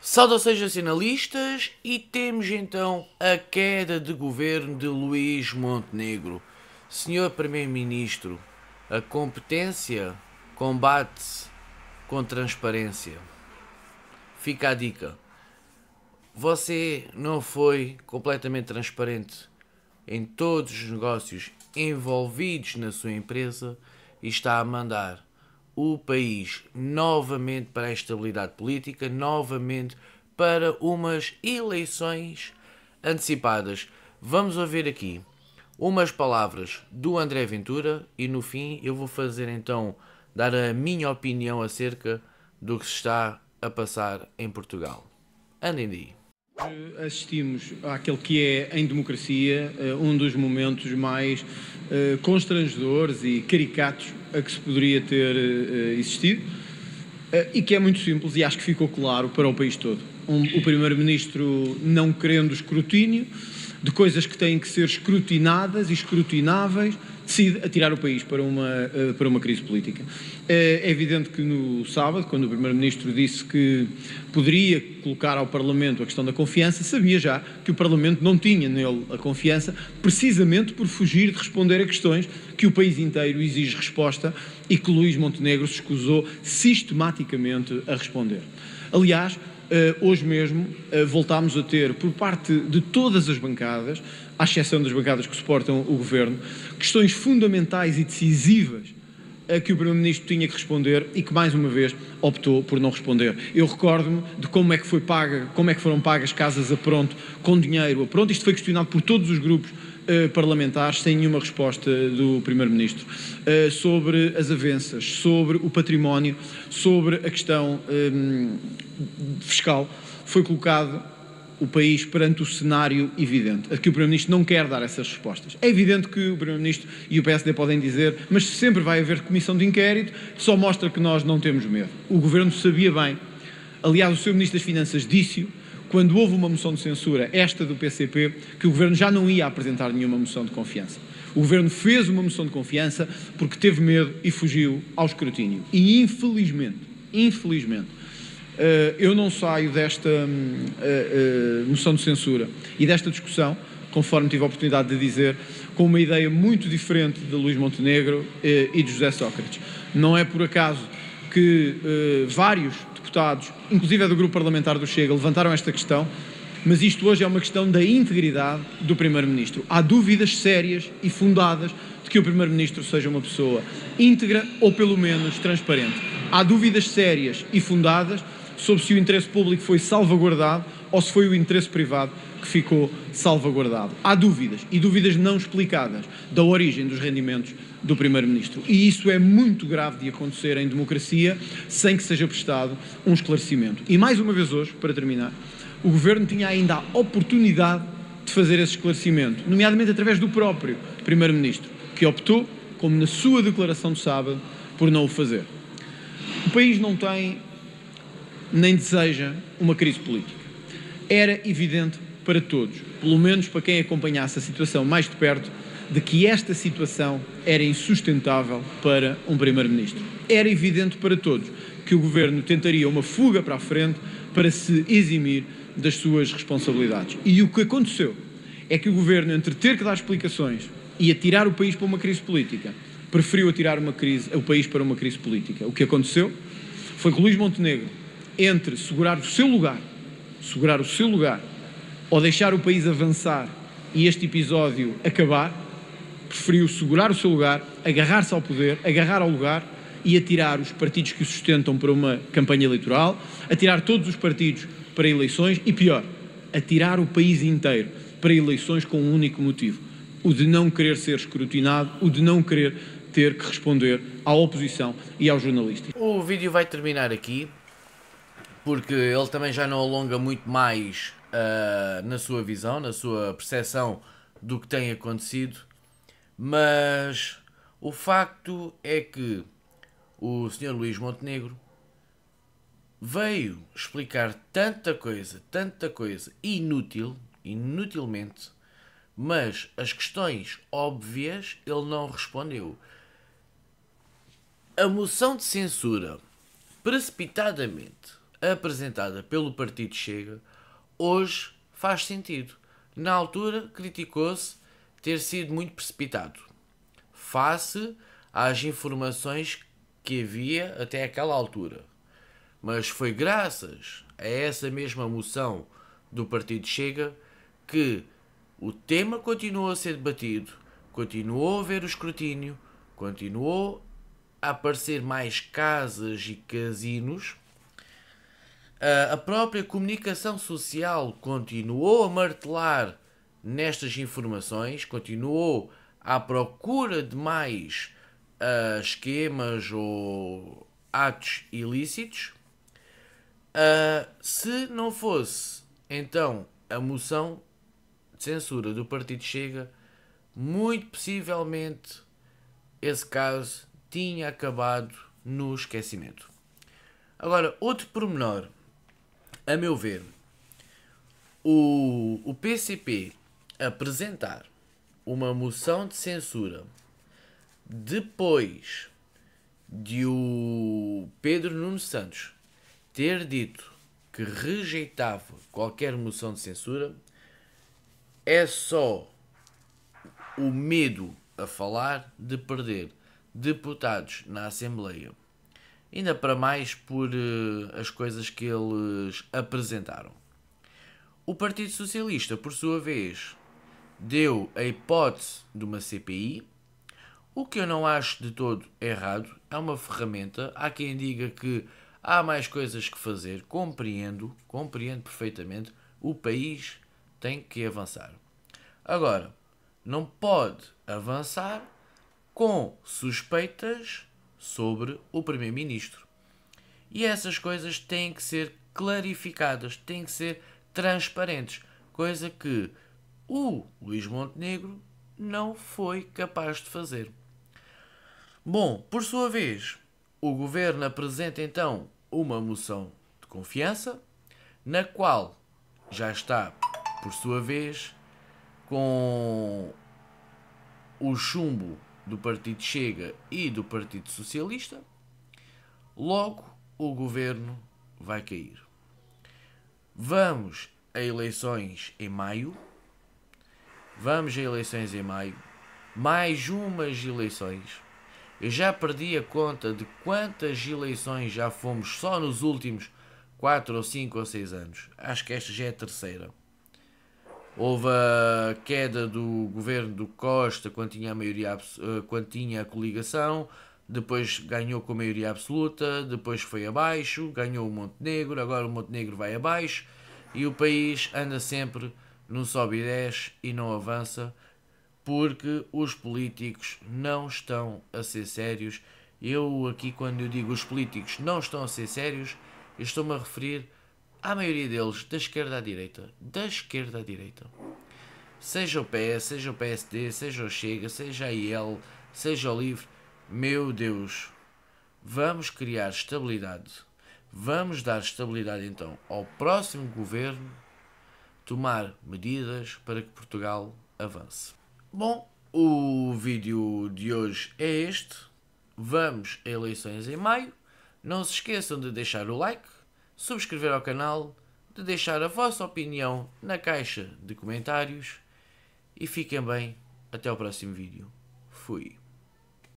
Saudações nacionalistas e temos então a queda de governo de Luís Montenegro. Senhor Primeiro-Ministro, a competência combate-se com transparência. Fica a dica. Você não foi completamente transparente em todos os negócios envolvidos na sua empresa e está a mandar o país novamente para a instabilidade política, novamente para umas eleições antecipadas. Vamos ouvir aqui umas palavras do André Ventura e no fim eu vou fazer então dar a minha opinião acerca do que se está a passar em Portugal. Andem daí. Assistimos àquele que é, em democracia, um dos momentos mais constrangedores e caricatos a que se poderia ter existido e que é muito simples e acho que ficou claro para o país todo. O Primeiro-Ministro, não querendo escrutínio de coisas que têm que ser escrutinadas e escrutináveis, decide atirar o país para uma crise política. É evidente que no sábado, quando o Primeiro-Ministro disse que poderia colocar ao Parlamento a questão da confiança, sabia já que o Parlamento não tinha nele a confiança, precisamente por fugir de responder a questões que o país inteiro exige resposta e que Luís Montenegro se escusou sistematicamente a responder. Aliás, hoje mesmo voltámos a ter, por parte de todas as bancadas, à exceção das bancadas que suportam o Governo, questões fundamentais e decisivas a que o Primeiro-Ministro tinha que responder e que, mais uma vez, optou por não responder. Eu recordo-me de como é que foram pagas casas a pronto, com dinheiro a pronto. Isto foi questionado por todos os grupos parlamentares, sem nenhuma resposta do Primeiro-Ministro, sobre as avanças, sobre o património, sobre a questão fiscal. Foi colocado o país perante o cenário evidente, a que o Primeiro-Ministro não quer dar essas respostas. É evidente que o Primeiro-Ministro e o PSD podem dizer, mas sempre vai haver comissão de inquérito, só mostra que nós não temos medo. O Governo sabia bem, aliás o Sr. Ministro das Finanças disse-o, quando houve uma moção de censura, esta do PCP, que o Governo já não ia apresentar nenhuma moção de confiança. O Governo fez uma moção de confiança porque teve medo e fugiu ao escrutínio. E infelizmente, eu não saio desta moção de censura e desta discussão, conforme tive a oportunidade de dizer, com uma ideia muito diferente de Luís Montenegro e de José Sócrates. Não é por acaso que vários deputados, inclusive do grupo parlamentar do Chega, levantaram esta questão, mas isto hoje é uma questão da integridade do Primeiro-Ministro. Há dúvidas sérias e fundadas de que o Primeiro-Ministro seja uma pessoa íntegra ou pelo menos transparente. Há dúvidas sérias e fundadas sobre se o interesse público foi salvaguardado ou se foi o interesse privado que ficou salvaguardado. Há dúvidas, e dúvidas não explicadas, da origem dos rendimentos do Primeiro-Ministro. E isso é muito grave de acontecer em democracia sem que seja prestado um esclarecimento. E mais uma vez hoje, para terminar, o Governo tinha ainda a oportunidade de fazer esse esclarecimento, nomeadamente através do próprio Primeiro-Ministro, que optou, como na sua declaração de sábado, por não o fazer. O país não tem nem deseja uma crise política. Era evidente para todos, pelo menos para quem acompanhasse a situação mais de perto, de que esta situação era insustentável para um Primeiro-Ministro. Era evidente para todos que o Governo tentaria uma fuga para a frente para se eximir das suas responsabilidades. E o que aconteceu é que o Governo, entre ter que dar explicações e atirar o país para uma crise política, preferiu atirar o país para uma crise política. O que aconteceu foi que Luís Montenegro, entre segurar o seu lugar ou deixar o país avançar e este episódio acabar, preferiu segurar o seu lugar, agarrar-se ao poder, agarrar ao lugar e atirar os partidos que o sustentam para uma campanha eleitoral, atirar todos os partidos para eleições e, pior, atirar o país inteiro para eleições com um único motivo: o de não querer ser escrutinado, o de não querer ter que responder à oposição e aos jornalistas. O vídeo vai terminar aqui, porque ele também já não alonga muito mais na sua visão, na sua percepção do que tem acontecido, mas o facto é que o Sr. Luís Montenegro veio explicar tanta coisa, inutilmente, mas as questões óbvias ele não respondeu. A moção de censura precipitadamente apresentada pelo Partido Chega, hoje faz sentido. Na altura criticou-se ter sido muito precipitado, face às informações que havia até aquela altura. Mas foi graças a essa mesma moção do Partido Chega que o tema continuou a ser debatido, continuou a haver o escrutínio, continuou a aparecer mais casas e casinos. A própria comunicação social continuou a martelar nestas informações, continuou à procura de mais esquemas ou atos ilícitos. Se não fosse então a moção de censura do Partido Chega, muito possivelmente esse caso tinha acabado no esquecimento. Agora, outro pormenor, a meu ver, o PCP apresentar uma moção de censura depois de o Pedro Nuno Santos ter dito que rejeitava qualquer moção de censura, é só o medo a falar de perder deputados na Assembleia. Ainda para mais por as coisas que eles apresentaram. O Partido Socialista, por sua vez, deu a hipótese de uma CPI, o que eu não acho de todo errado. É uma ferramenta. Há quem diga que há mais coisas que fazer. Compreendo perfeitamente. O país tem que avançar. Agora, não pode avançar com suspeitas sobre o Primeiro-Ministro. E essas coisas têm que ser clarificadas, têm que ser transparentes, coisa que o Luís Montenegro não foi capaz de fazer. Bom, por sua vez, o Governo apresenta então uma moção de confiança, na qual já está, por sua vez, com o chumbo do Partido Chega e do Partido Socialista. Logo, o Governo vai cair. Vamos a eleições em maio. Mais umas eleições. Eu já perdi a conta de quantas eleições já fomos só nos últimos 4 ou 5 ou 6 anos. Acho que esta já é a terceira. Houve a queda do governo do Costa quando tinha a maioria, quando tinha a coligação, depois ganhou com a maioria absoluta, depois foi abaixo, ganhou o Montenegro, agora o Montenegro vai abaixo e o país anda sempre num sobe e desce e não avança, porque os políticos não estão a ser sérios. Eu aqui, quando eu digo os políticos não estão a ser sérios, eu estou-me a referir à maioria deles da esquerda à direita. Seja o PS, seja o PSD, seja o Chega, seja a IEL, seja o LIVRE. Meu Deus, vamos criar estabilidade. Vamos dar estabilidade então ao próximo governo, tomar medidas para que Portugal avance. Bom, o vídeo de hoje é este. Vamos a eleições em maio. Não se esqueçam de deixar o like, subscrever ao canal, de deixar a vossa opinião na caixa de comentários e fiquem bem. Até ao próximo vídeo. Fui.